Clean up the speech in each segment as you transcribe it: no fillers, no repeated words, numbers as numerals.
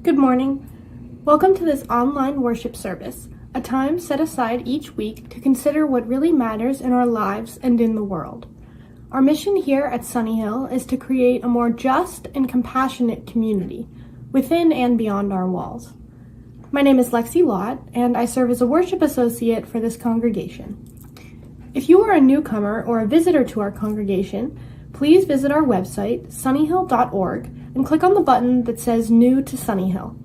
Good morning. Welcome to this online worship service, a time set aside each week to consider what really matters in our lives and in the world. Our mission here at Sunnyhill is to create a more just and compassionate community within and beyond our walls. My name is Lexi Lott, and I serve as a worship associate for this congregation. If you are a newcomer or a visitor to our congregation, please visit our website, sunnyhill.org, and click on the button that says New to Sunnyhill.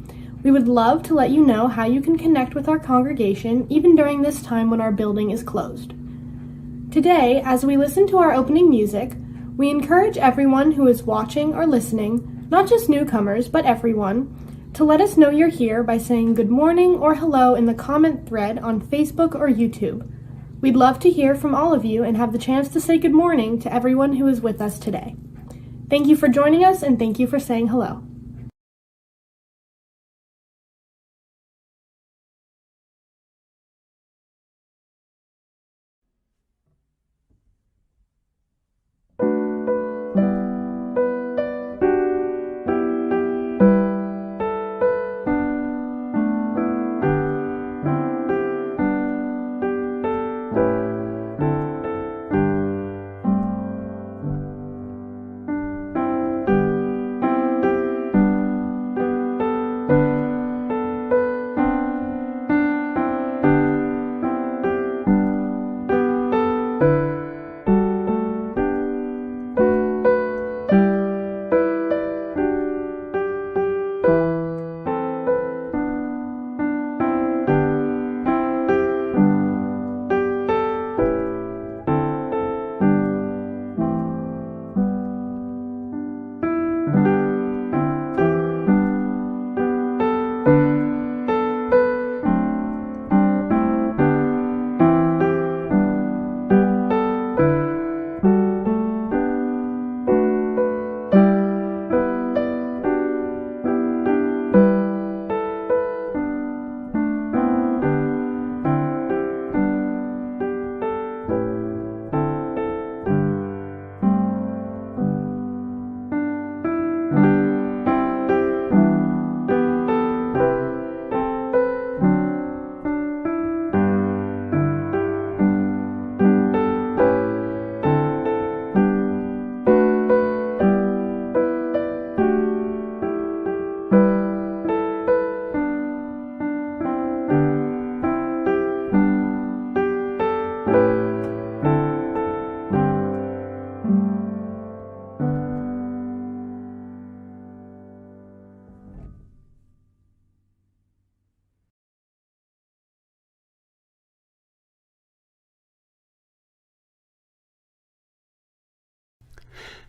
We would love to let you know how you can connect with our congregation even during this time when our building is closed. Today, as we listen to our opening music, we encourage everyone who is watching or listening, not just newcomers, but everyone, to let us know you're here by saying good morning or hello in the comment thread on Facebook or YouTube. We'd love to hear from all of you and have the chance to say good morning to everyone who is with us today. Thank you for joining us, and thank you for saying hello.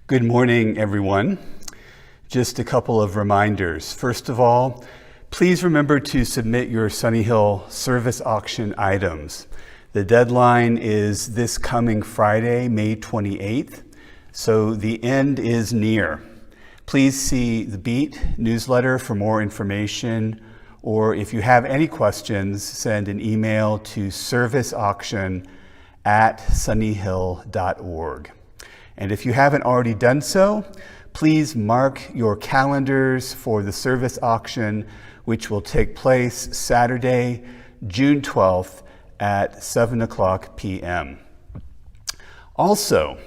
Good morning, everyone. Just a couple of reminders. First of all, please remember to submit your Sunnyhill service auction items. The deadline is this coming Friday, May 28th, so the end is near. Please see the Beat newsletter for more information, or if you have any questions, send an email to serviceauction@sunnyhill.org. And if you haven't already done so, please mark your calendars for the service auction, which will take place Saturday, June 12th at 7:00 p.m. Also,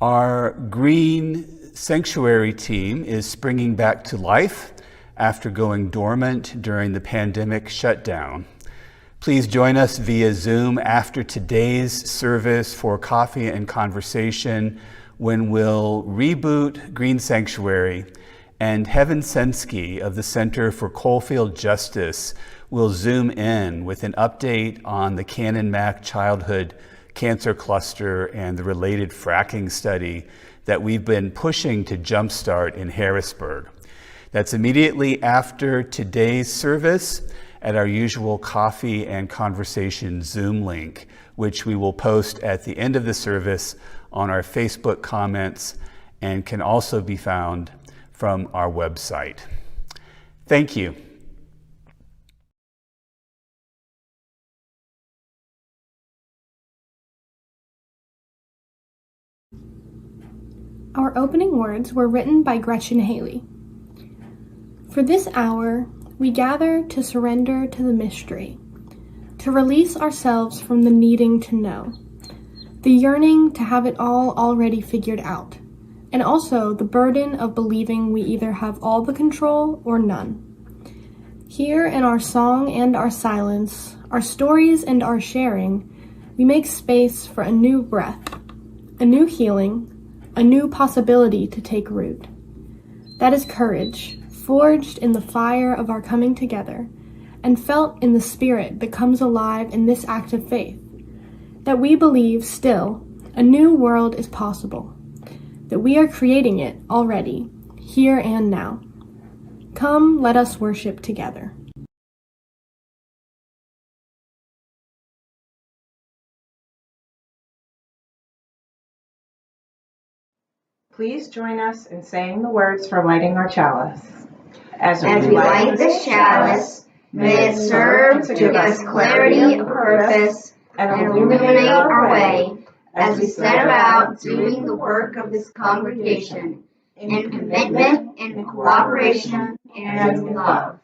our Green Sanctuary team is springing back to life after going dormant during the pandemic shutdown. Please join us via Zoom after today's service for coffee and conversation when we'll reboot Green Sanctuary, and Heaven Sensky of the Center for Coalfield Justice will Zoom in with an update on the Canon Mac Childhood Cancer Cluster and the related fracking study that we've been pushing to jumpstart in Harrisburg. That's immediately after today's service at our usual coffee and conversation Zoom link, which we will post at the end of the service on our Facebook comments and can also be found from our website. Thank you. Our opening words were written by Gretchen Haley. For this hour, we gather to surrender to the mystery, to release ourselves from the needing to know, the yearning to have it all already figured out, and also the burden of believing we either have all the control or none. Here in our song and our silence, our stories and our sharing, we make space for a new breath, a new healing, a new possibility to take root. That is courage, forged in the fire of our coming together, and felt in the spirit that comes alive in this act of faith, that we believe still a new world is possible, that we are creating it already, here and now. Come, let us worship together. Please join us in saying the words for lighting our chalice. As we light this chalice, may it serve to give us clarity of purpose and illuminate our way as we set about doing the work of this congregation in commitment, in cooperation, and in love.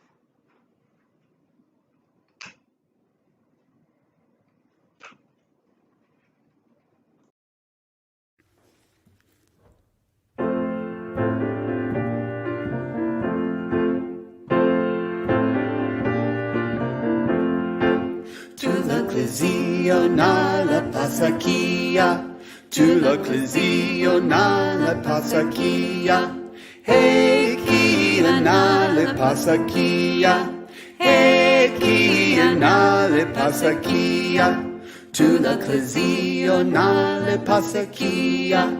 Tu l'ecclesia la passaquia, tu l'ecclesia la passaquia, hey kia na le passaquia, hey kia na le passaquia, tu l'ecclesia le passaquia,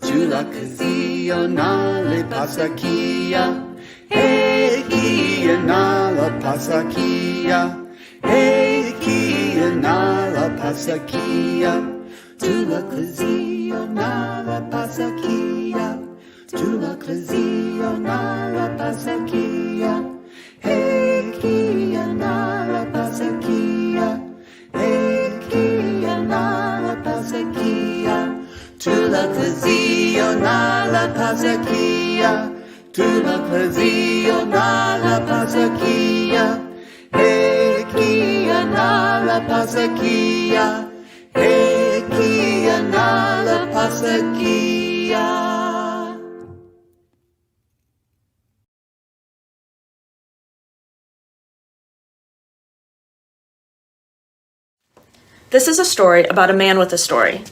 tu l'ecclesia le passaquia, hey kia na la passaquia. Hey, kia na la passaquia, tu l'ecclesia na la passaquia, tu l'ecclesia na la passaquia. Hey, kia na la passaquia, hey, kia na la passaquia, tu l'ecclesia na la passaquia, tu l'ecclesia na la passaquia. Hey, kia na la passaquia, hey, kia na la passaquia. This is a story about a man with a story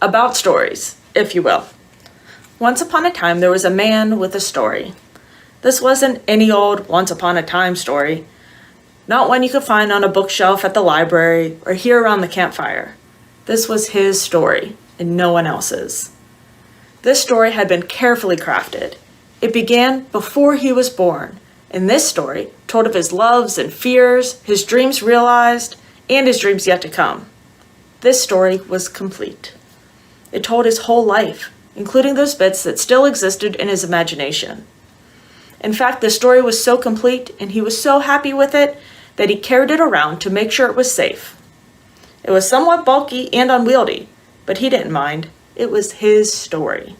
about stories, if you will. Once upon a time, there was a man with a story. This wasn't any old once upon a time story. Not one you could find on a bookshelf at the library or hear around the campfire. This was his story and no one else's. This story had been carefully crafted. It began before he was born, and this story told of his loves and fears, his dreams realized, and his dreams yet to come. This story was complete. It told his whole life, including those bits that still existed in his imagination. In fact, the story was so complete and he was so happy with it that he carried it around to make sure it was safe. It was somewhat bulky and unwieldy, but he didn't mind. It was his story.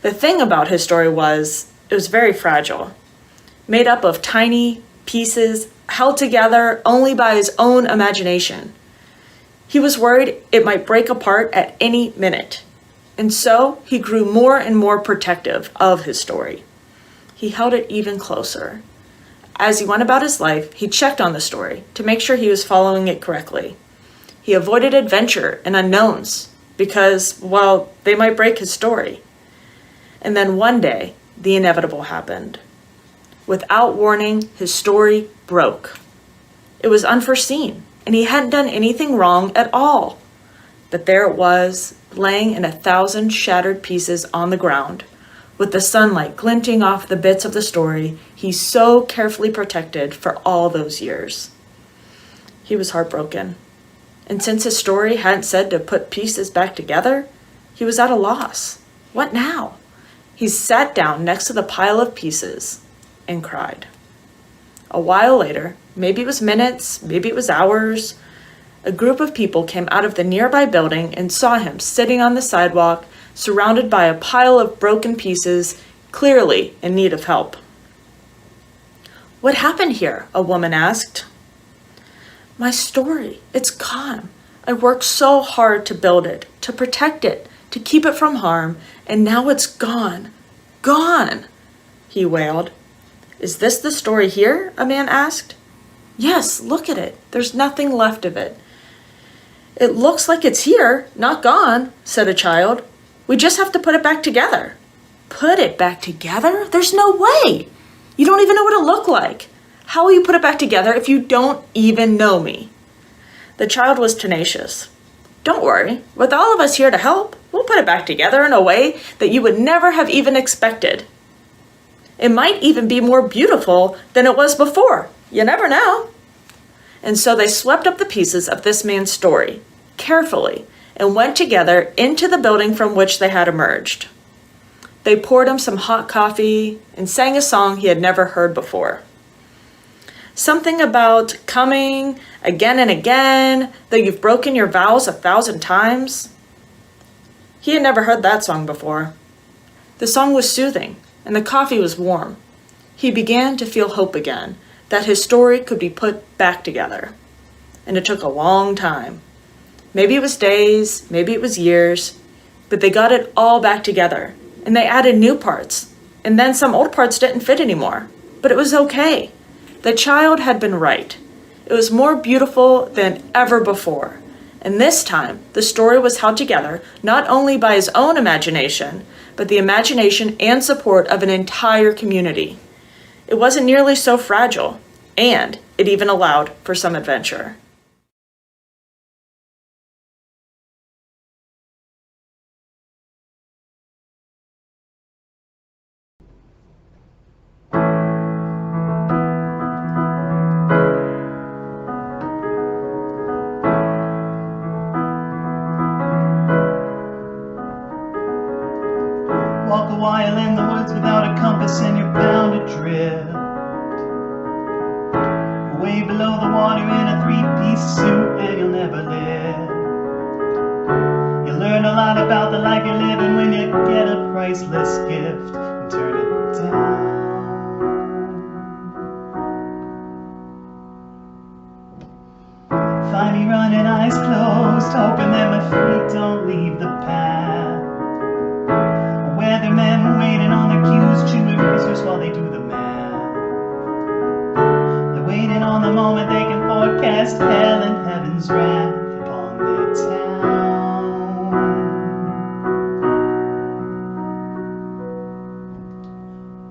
The thing about his story was, it was very fragile, made up of tiny pieces held together only by his own imagination. He was worried it might break apart at any minute, and so he grew more and more protective of his story. He held it even closer. As he went about his life, he checked on the story to make sure he was following it correctly. He avoided adventure and unknowns because, well, they might break his story. And then one day, the inevitable happened. Without warning, his story broke. It was unforeseen, and he hadn't done anything wrong at all. But there it was, laying in 1,000 shattered pieces on the ground, with the sunlight glinting off the bits of the story he so carefully protected for all those years. He was heartbroken, and since his story hadn't said to put pieces back together, he was at a loss. What now? He sat down next to the pile of pieces and cried. A while later, maybe it was minutes, maybe it was hours, a group of people came out of the nearby building and saw him sitting on the sidewalk, surrounded by a pile of broken pieces, clearly in need of help. "What happened here?" a woman asked. "My story, it's gone. I worked so hard to build it, to protect it, to keep it from harm, and now it's gone. Gone!" he wailed. "Is this the story here?" a man asked. "Yes, look at it. There's nothing left of it." "It looks like it's here, not gone," said a child. "We just have to put it back together." "Put it back together? There's no way. You don't even know what it looked like. How will you put it back together if you don't even know me?" The child was tenacious. "Don't worry, with all of us here to help, we'll put it back together in a way that you would never have even expected. It might even be more beautiful than it was before. You never know." And so they swept up the pieces of this man's story, carefully, and went together into the building from which they had emerged. They poured him some hot coffee and sang a song he had never heard before. Something about coming again and again, though you've broken your vows 1,000 times. He had never heard that song before. The song was soothing, and the coffee was warm. He began to feel hope again, that his story could be put back together. And it took a long time. Maybe it was days, maybe it was years, but they got it all back together, and they added new parts, and then some old parts didn't fit anymore. But it was okay. The child had been right. It was more beautiful than ever before. And this time, the story was held together not only by his own imagination, but the imagination and support of an entire community. It wasn't nearly so fragile, and it even allowed for some adventure. Walk a while in the woods without a compass and you're bound to drift. Way below the water in a three-piece suit and you'll never live. You learn a lot about the life you're living when you get a priceless gift and turn it down. Find me running eyes closed, hoping that my feet don't leave the path. Weathermen waiting on their cues, chewing razors while they do the math. They're waiting on the moment they can forecast hell and heaven's wrath upon their town.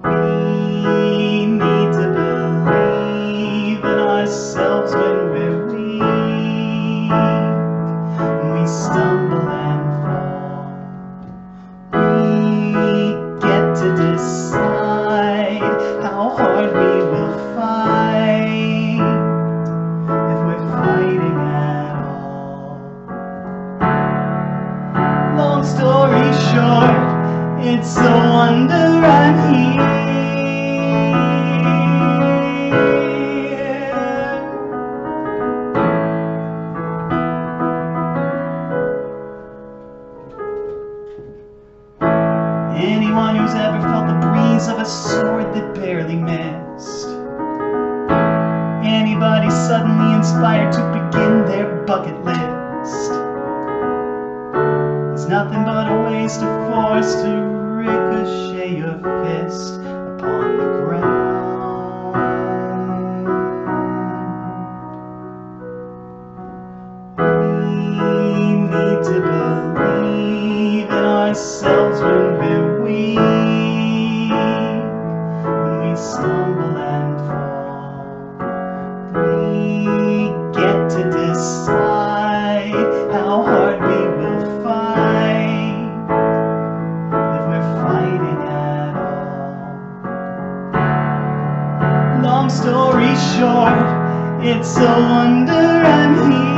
We need to believe in ourselves when we're weak, when we stumble and fall. We get to decide how hard we will fight, if we're fighting at all. Long story short, it's a wonder I'm here. Anyone who's ever felt the breeze of a sword that barely missed. Anybody suddenly inspired to begin their bucket list. It's nothing but a waste of force to ricochet your fist upon the ground. We need to believe in ourselves when we're weak, when we stumble and fall. We get to decide how hard we will fight, if we're fighting at all. Long story short, it's a wonder I'm here.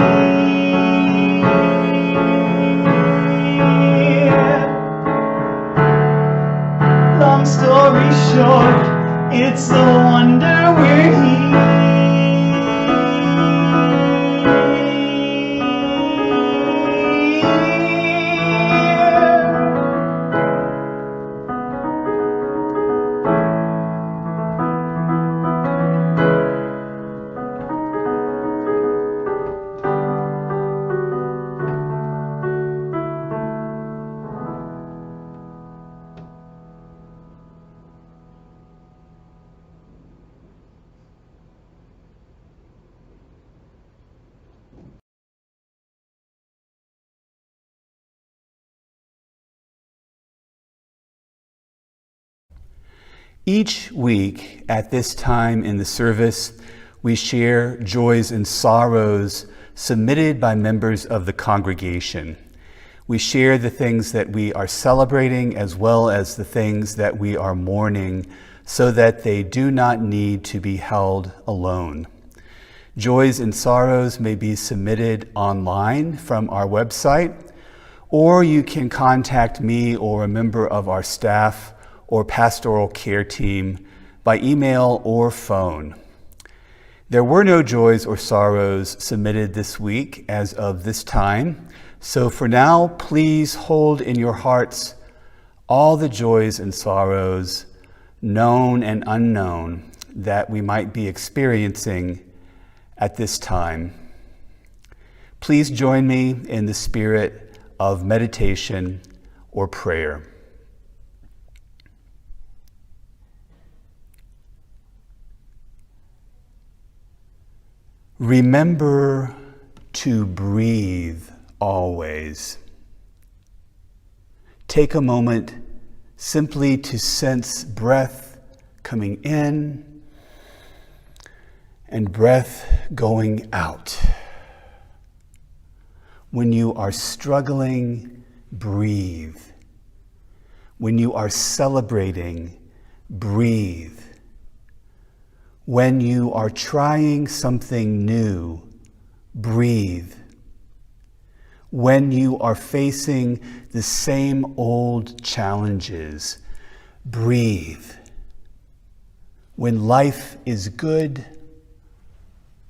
Long story short, it's a wonder we're here. Each week at this time in the service, we share joys and sorrows submitted by members of the congregation. We share the things that we are celebrating as well as the things that we are mourning, so that they do not need to be held alone. Joys and sorrows may be submitted online from our website, or you can contact me or a member of our staff or pastoral care team by email or phone. There were no joys or sorrows submitted this week as of this time, so for now, please hold in your hearts all the joys and sorrows, known and unknown, that we might be experiencing at this time. Please join me in the spirit of meditation or prayer. Remember to breathe always. Take a moment simply to sense breath coming in and breath going out. When you are struggling, breathe. When you are celebrating, breathe. When you are trying something new, breathe. When you are facing the same old challenges, breathe. When life is good,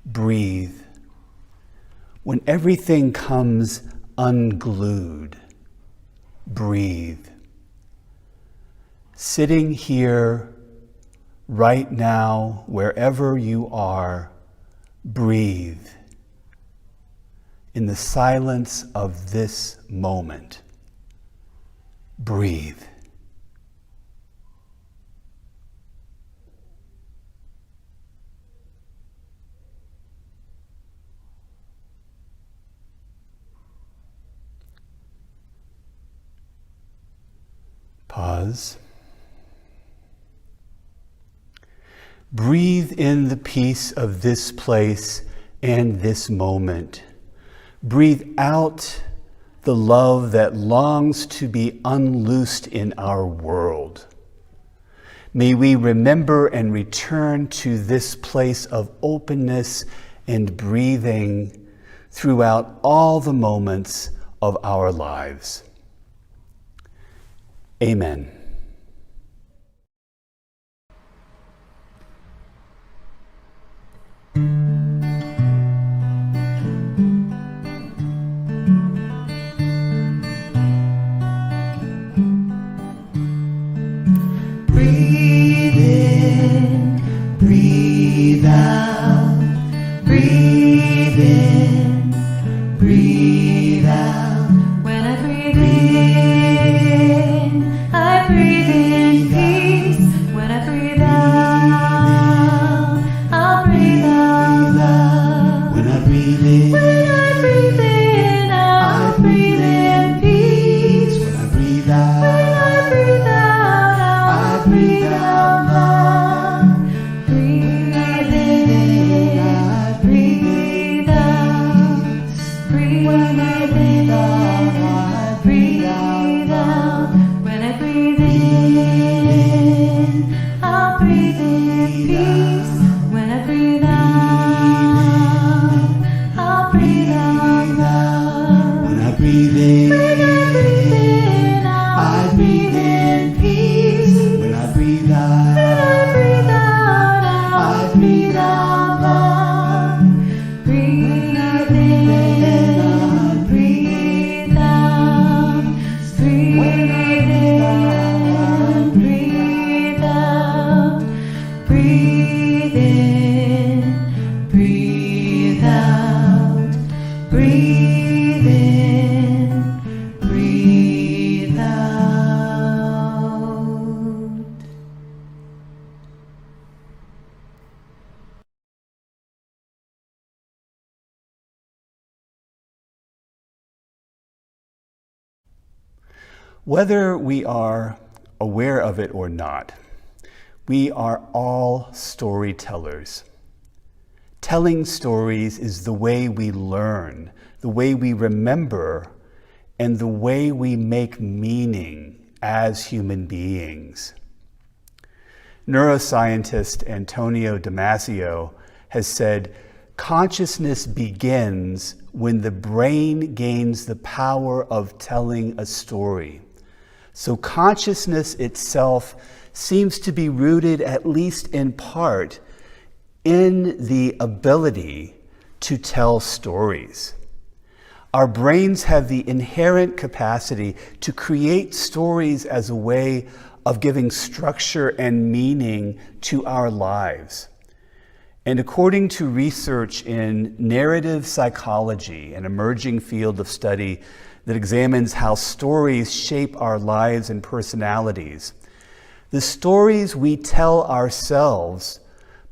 breathe. When everything comes unglued, breathe. Sitting here right now, wherever you are, breathe. In the silence of this moment, breathe. Pause. Breathe in the peace of this place and this moment. Breathe out the love that longs to be unloosed in our world. May we remember and return to this place of openness and breathing throughout all the moments of our lives. Amen. Breathe in, breathe out, breathe in, breathe out. When I breathe in, I breathe in peace. When I breathe out, I'll breathe out love. When I breathe in, I'll breathe in peace. When I breathe out, breathe out love. Breathe in, I breathe out. Breathe in, I breathe out. When I breathe in, I'll breathe in peace. When I breathe out, I'll breathe out love. When I breathe in, I breathe in peace. When I breathe out, I breathe out love. Breathe in, I breathe out. Breathe in, breathe out. Breathe in, breathe out. Breathe in, breathe out. Whether we are aware of it or not, We are all storytellers. Telling stories is the way we learn, the way we remember, and the way we make meaning as human beings. Neuroscientist Antonio Damasio has said, consciousness begins when the brain gains the power of telling a story. So consciousness itself seems to be rooted, at least in part, in the ability to tell stories. Our brains have the inherent capacity to create stories as a way of giving structure and meaning to our lives. And according to research in narrative psychology, an emerging field of study that examines how stories shape our lives and personalities, the stories we tell ourselves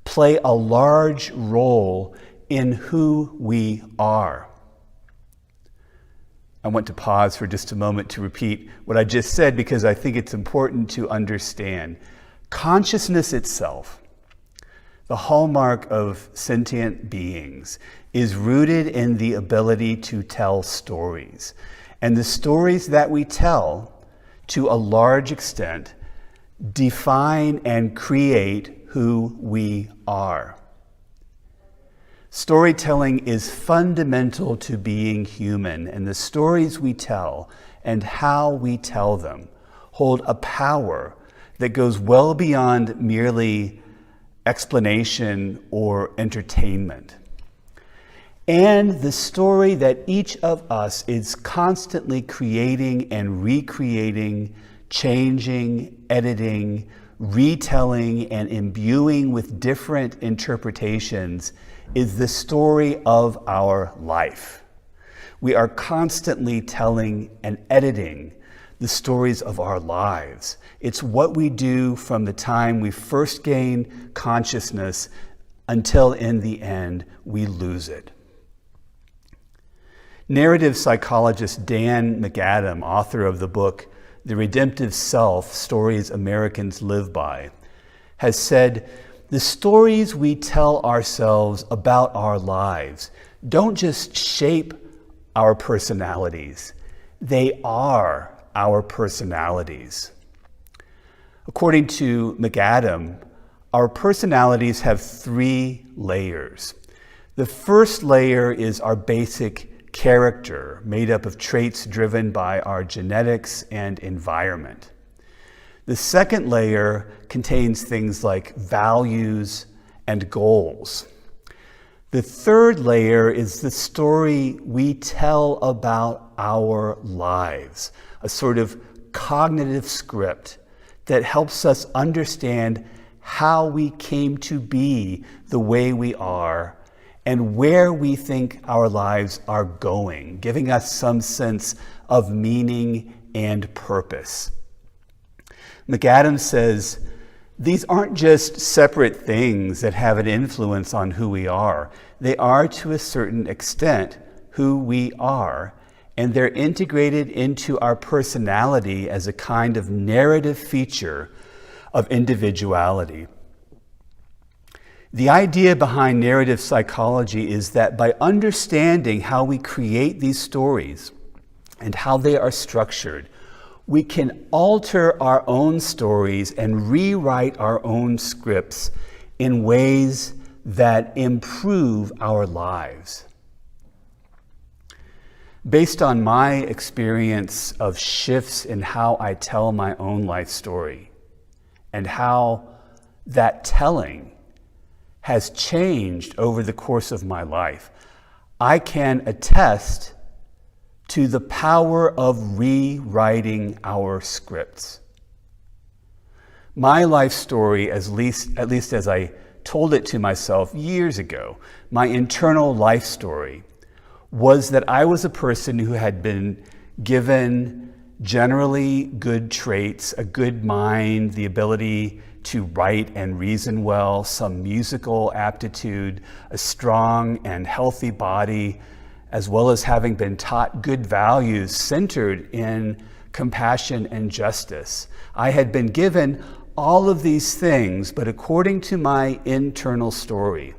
play a large role in who we are. I want to pause for just a moment to repeat what I just said because I think it's important to understand. Consciousness itself, the hallmark of sentient beings, is rooted in the ability to tell stories. And the stories that we tell, to a large extent, define and create who we are. Storytelling is fundamental to being human, and the stories we tell and how we tell them hold a power that goes well beyond merely explanation or entertainment. And the story that each of us is constantly creating and recreating, changing, editing, retelling, and imbuing with different interpretations is the story of our life. We are constantly telling and editing the stories of our lives. It's what we do from the time we first gain consciousness until in the end we lose it. Narrative psychologist Dan Magaw, author of the book The Redemptive Self: Stories Americans Live By, has said, the stories we tell ourselves about our lives don't just shape our personalities, they are our personalities. According to Magaw, our personalities have 3 layers. The first layer is our basic character, made up of traits driven by our genetics and environment. The second layer contains things like values and goals. The third layer is the story we tell about our lives, a sort of cognitive script that helps us understand how we came to be the way we are and where we think our lives are going, giving us some sense of meaning and purpose. Magaw says, these aren't just separate things that have an influence on who we are. They are, to a certain extent, who we are, and they're integrated into our personality as a kind of narrative feature of individuality. The idea behind narrative psychology is that by understanding how we create these stories and how they are structured, we can alter our own stories and rewrite our own scripts in ways that improve our lives. Based on my experience of shifts in how I tell my own life story and how that telling has changed over the course of my life, I can attest to the power of rewriting our scripts. My life story, at least as I told it to myself years ago, my internal life story was that I was a person who had been given generally good traits, a good mind, the ability to write and reason well, some musical aptitude, a strong and healthy body, as well as having been taught good values centered in compassion and justice. I had been given all of these things, but according to my internal story,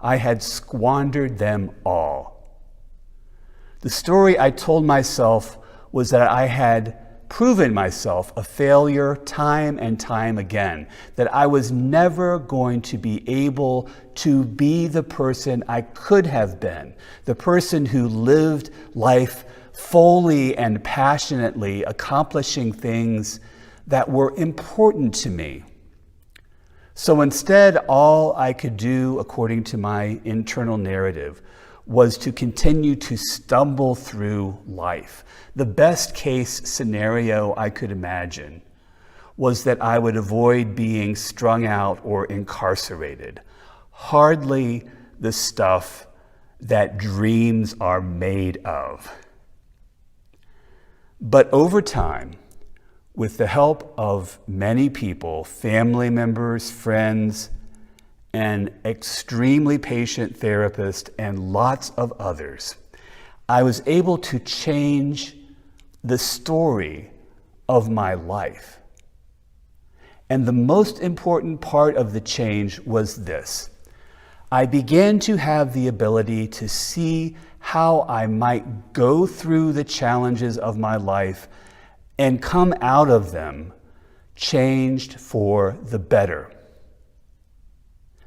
I had squandered them all. The story I told myself was that I had proven myself a failure time and time again, that I was never going to be able to be the person I could have been, the person who lived life fully and passionately, accomplishing things that were important to me. So instead, all I could do, according to my internal narrative, was to continue to stumble through life. The best case scenario I could imagine was that I would avoid being strung out or incarcerated. Hardly the stuff that dreams are made of. But over time, with the help of many people, family members, friends, an extremely patient therapist, and lots of others, I was able to change the story of my life. And the most important part of the change was this. I began to have the ability to see how I might go through the challenges of my life and come out of them changed for the better.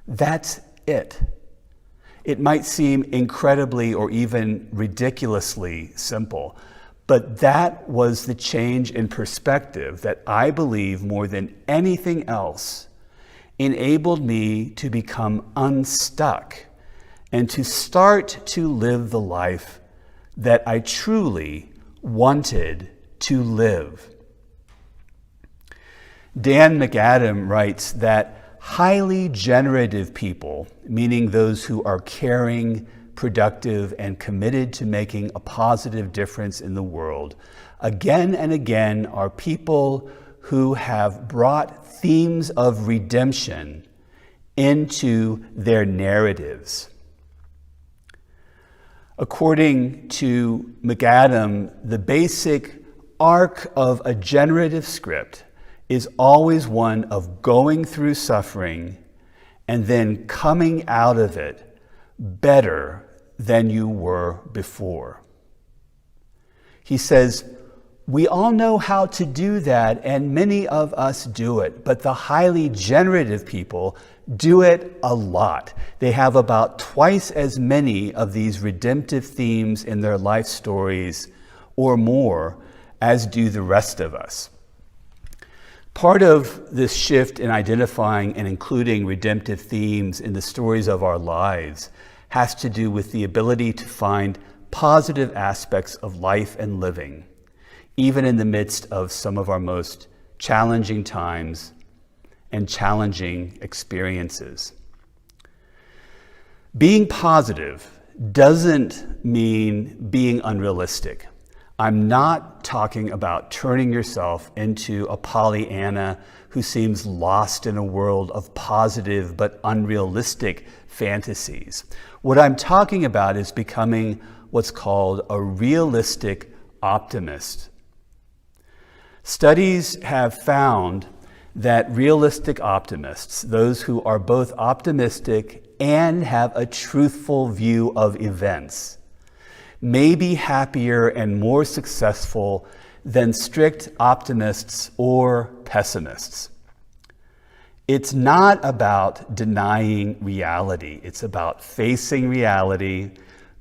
That's it. It might seem incredibly or even ridiculously simple, but that was the change in perspective that I believe more than anything else enabled me to become unstuck and to start to live the life that I truly wanted to live. Dan McAdam writes that highly generative people, meaning those who are caring, productive, and committed to making a positive difference in the world, again and again are people who have brought themes of redemption into their narratives. According to McAdam, the basic arc of a generative script is always one of going through suffering and then coming out of it better than you were before. He says, we all know how to do that, and many of us do it, but the highly generative people do it a lot. They have about twice as many of these redemptive themes in their life stories or more as do the rest of us. Part of this shift in identifying and including redemptive themes in the stories of our lives has to do with the ability to find positive aspects of life and living, even in the midst of some of our most challenging times and challenging experiences. Being positive doesn't mean being unrealistic. I'm not talking about turning yourself into a Pollyanna who seems lost in a world of positive but unrealistic fantasies. What I'm talking about is becoming what's called a realistic optimist. Studies have found that realistic optimists, those who are both optimistic and have a truthful view of events, may be happier and more successful than strict optimists or pessimists. It's not about denying reality. It's about facing reality,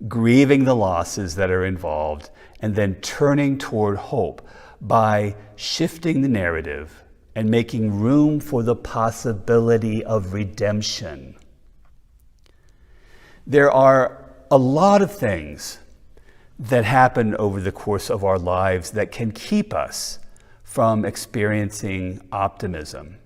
grieving the losses that are involved, and then turning toward hope by shifting the narrative and making room for the possibility of redemption. There are a lot of things that happen over the course of our lives that can keep us from experiencing optimism.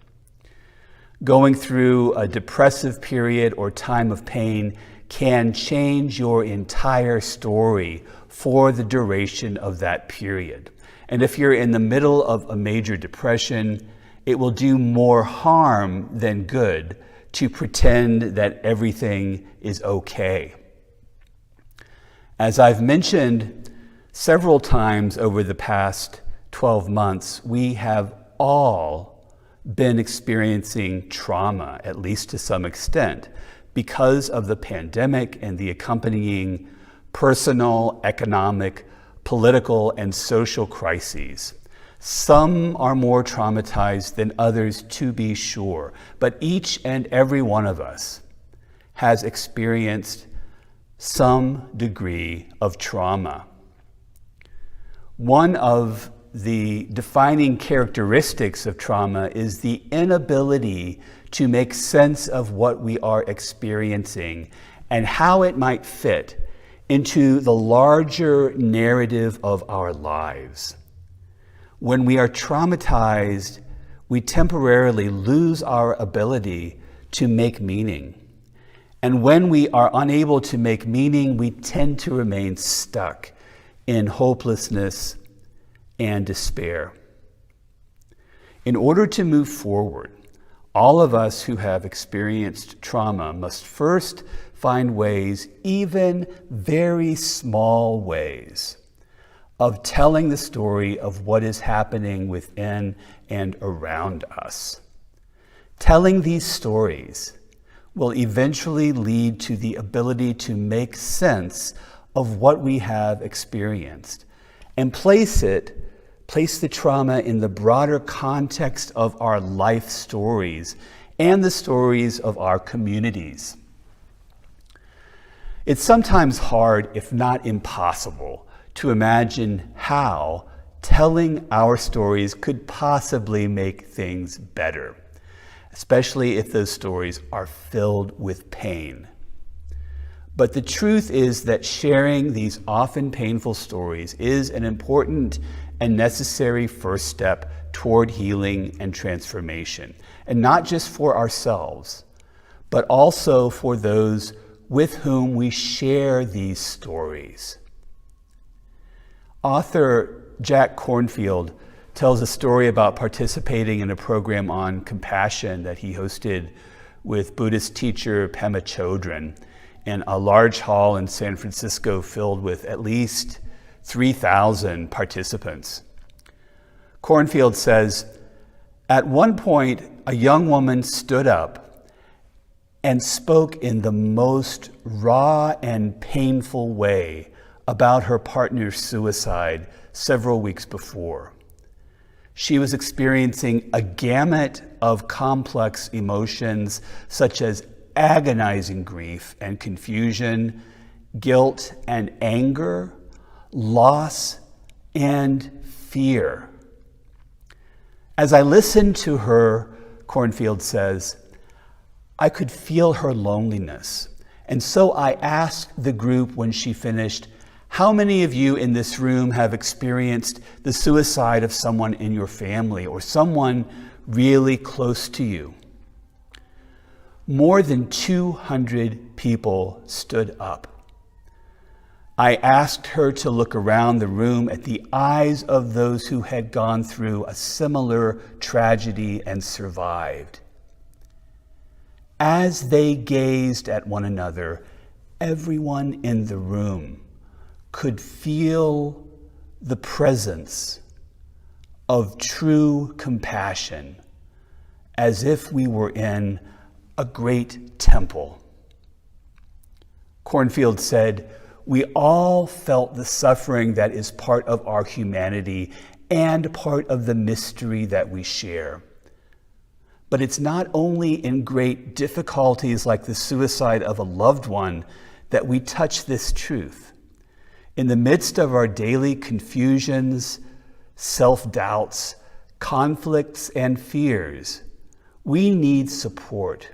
Going through a depressive period or time of pain can change your entire story for the duration of that period. And if you're in the middle of a major depression, it will do more harm than good to pretend that everything is okay. As I've mentioned several times over the past 12 months, we have all been experiencing trauma, at least to some extent, because of the pandemic and the accompanying personal, economic, political, and social crises. Some are more traumatized than others, to be sure, but each and every one of us has experienced some degree of trauma. One of the defining characteristics of trauma is the inability to make sense of what we are experiencing and how it might fit into the larger narrative of our lives. When we are traumatized, we temporarily lose our ability to make meaning. And when we are unable to make meaning, we tend to remain stuck in hopelessness and despair. In order to move forward, all of us who have experienced trauma must first find ways, even very small ways, of telling the story of what is happening within and around us. Telling these stories will eventually lead to the ability to make sense of what we have experienced and place the trauma in the broader context of our life stories and the stories of our communities. It's sometimes hard, if not impossible, to imagine how telling our stories could possibly make things better, especially if those stories are filled with pain. But the truth is that sharing these often painful stories is an important and necessary first step toward healing and transformation, and not just for ourselves, but also for those with whom we share these stories. Author Jack Kornfield tells a story about participating in a program on compassion that he hosted with Buddhist teacher Pema Chodron in a large hall in San Francisco filled with at least 3,000 participants. Kornfield says, "At one point, a young woman stood up and spoke in the most raw and painful way about her partner's suicide several weeks before. She was experiencing a gamut of complex emotions such as agonizing grief and confusion, guilt and anger, loss and fear. As I listened to her," Kornfield says, "I could feel her loneliness. And so I asked the group when she finished, how many of you in this room have experienced the suicide of someone in your family or someone really close to you?" More than 200 people stood up. I asked her to look around the room at the eyes of those who had gone through a similar tragedy and survived. As they gazed at one another, everyone in the room could feel the presence of true compassion, as if we were in a great temple. Kornfield said, "We all felt the suffering that is part of our humanity and part of the mystery that we share. But it's not only in great difficulties like the suicide of a loved one that we touch this truth. In the midst of our daily confusions, self-doubts, conflicts, and fears, we need support,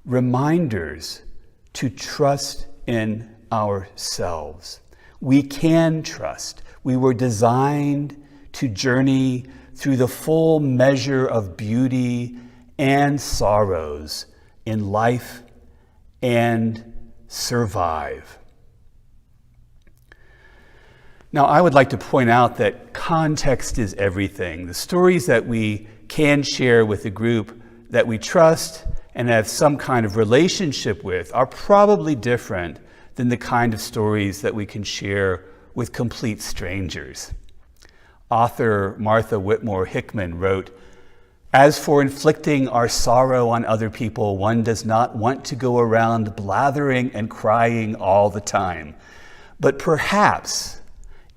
reminders to trust in ourselves. We can trust. We were designed to journey through the full measure of beauty and sorrows in life and survive." Now, I would like to point out that context is everything. The stories that we can share with a group that we trust and have some kind of relationship with are probably different than the kind of stories that we can share with complete strangers. Author Martha Whitmore Hickman wrote, As for inflicting our sorrow on other people, one does not want to go around blathering and crying all the time. But perhaps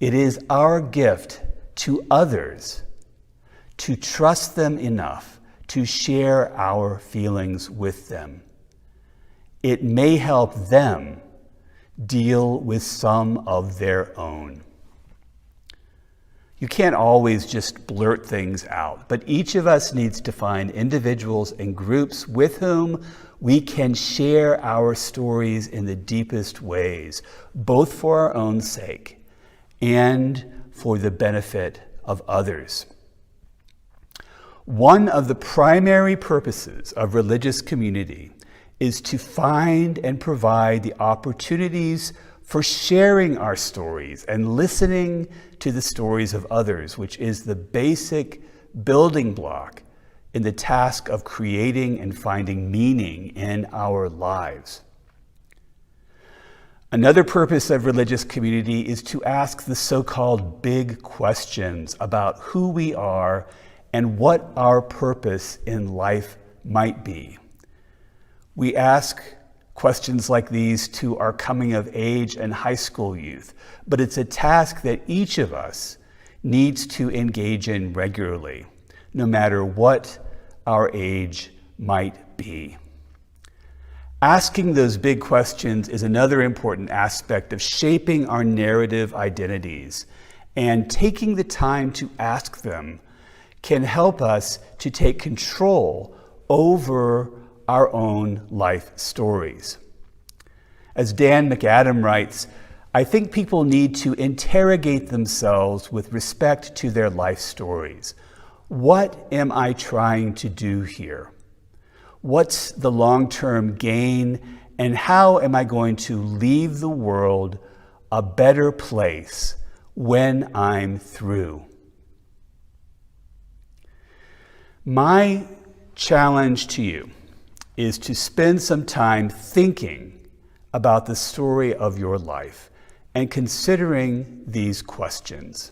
it is our gift to others to trust them enough to share our feelings with them. It may help them deal with some of their own. You can't always just blurt things out, but each of us needs to find individuals and groups with whom we can share our stories in the deepest ways, both for our own sake and for the benefit of others. One of the primary purposes of religious community is to find and provide the opportunities for sharing our stories and listening to the stories of others, which is the basic building block in the task of creating and finding meaning in our lives. Another purpose of religious community is to ask the so-called big questions about who we are and what our purpose in life might be. We ask questions like these to our coming of age and high school youth, but it's a task that each of us needs to engage in regularly, no matter what our age might be. Asking those big questions is another important aspect of shaping our narrative identities, and taking the time to ask them can help us to take control over our own life stories. As Dan McAdam writes, I think people need to interrogate themselves with respect to their life stories. What am I trying to do here? What's the long-term gain, and how am I going to leave the world a better place when I'm through? My challenge to you is to spend some time thinking about the story of your life and considering these questions.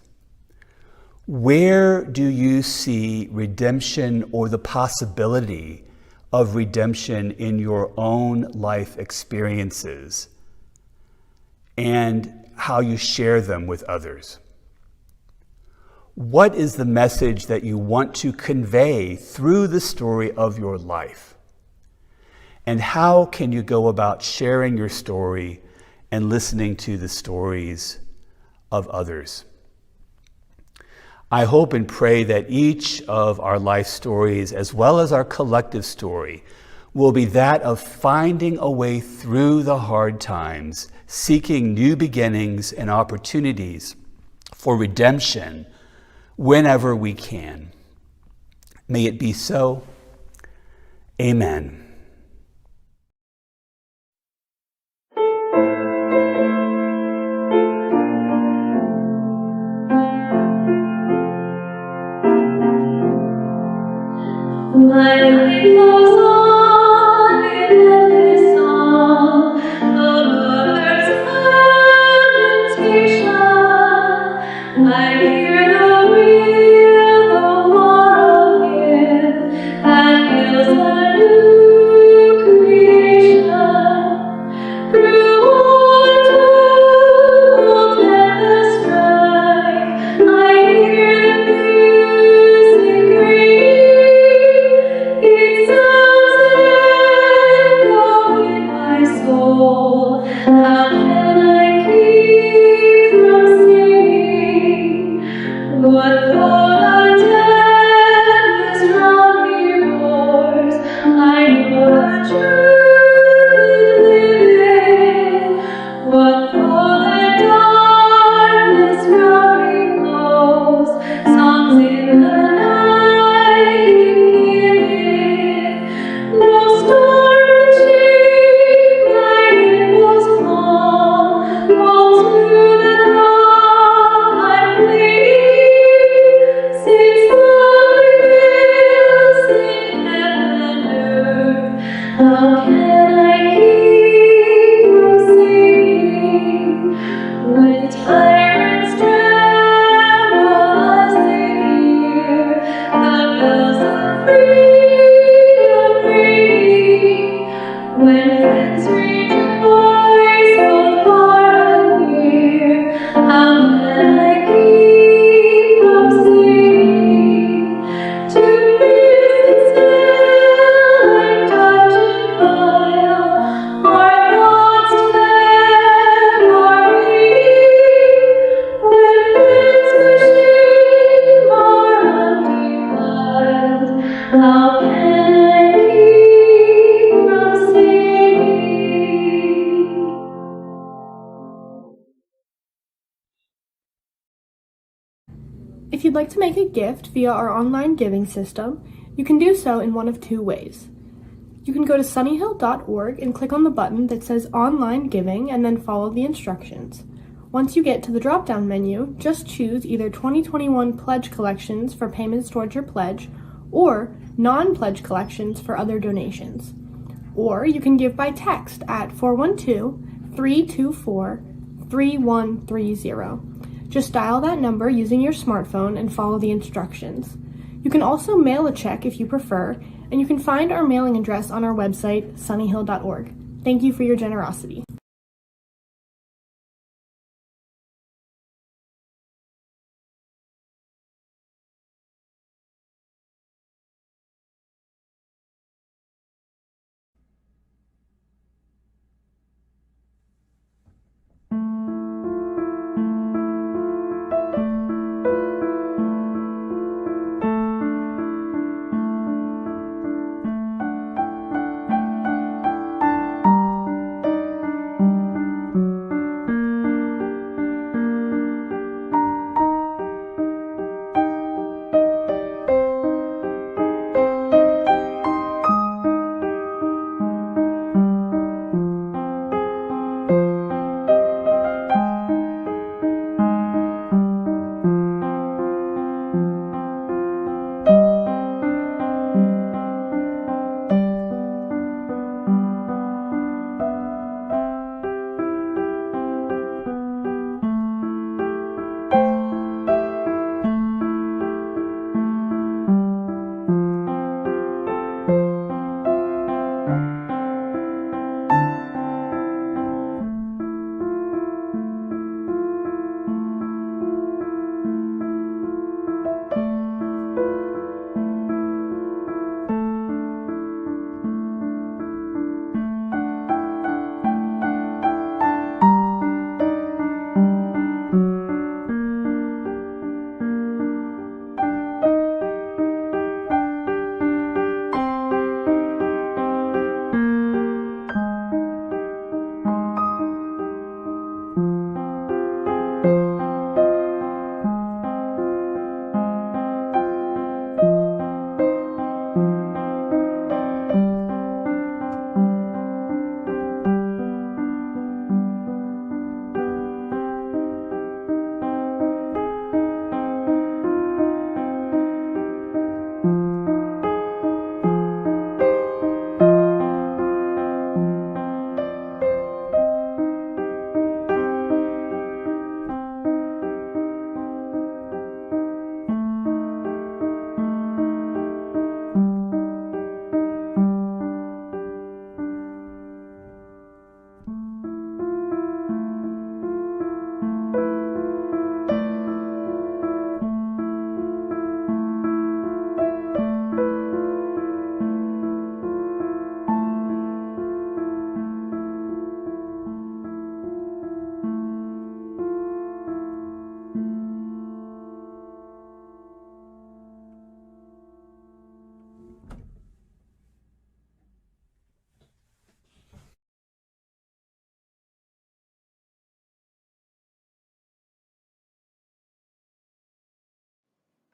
Where do you see redemption or the possibility of redemption in your own life experiences and how you share them with others? What is the message that you want to convey through the story of your life? And how can you go about sharing your story and listening to the stories of others? I hope and pray that each of our life stories, as well as our collective story, will be that of finding a way through the hard times, seeking new beginnings and opportunities for redemption whenever we can. May it be so. Amen. Life goes on in endless song, the mother's lamentation. I hear the reel of war again, that hails a new creation. Through all the tumult and the strife, I hear the music ring. It sounds echo in my soul. How can I keep from singing? If you'd like to make a gift via our online giving system, you can do so in one of two ways. You can go to sunnyhill.org and click on the button that says Online Giving and then follow the instructions. Once you get to the drop-down menu, just choose either 2021 pledge collections for payments towards your pledge or non-pledge collections for other donations. Or you can give by text at 412-324-3130. Just dial that number using your smartphone and follow the instructions. You can also mail a check if you prefer, and you can find our mailing address on our website, sunnyhill.org. Thank you for your generosity.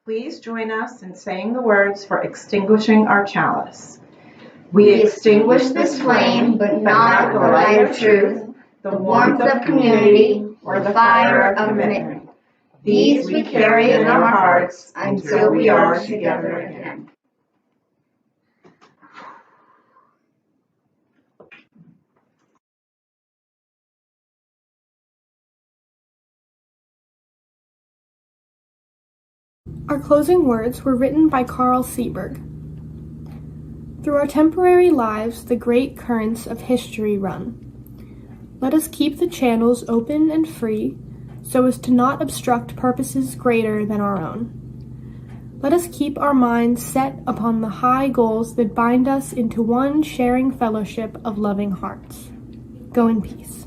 Please join us in saying the words for extinguishing our chalice. We extinguish this flame, but not the light of truth, the warmth of community, or the fire of commitment. These we carry in our hearts until we are together again. Our closing words were written by Carl Seberg. Through our temporary lives, the great currents of history run. Let us keep the channels open and free, so as to not obstruct purposes greater than our own. Let us keep our minds set upon the high goals that bind us into one sharing fellowship of loving hearts. Go in peace.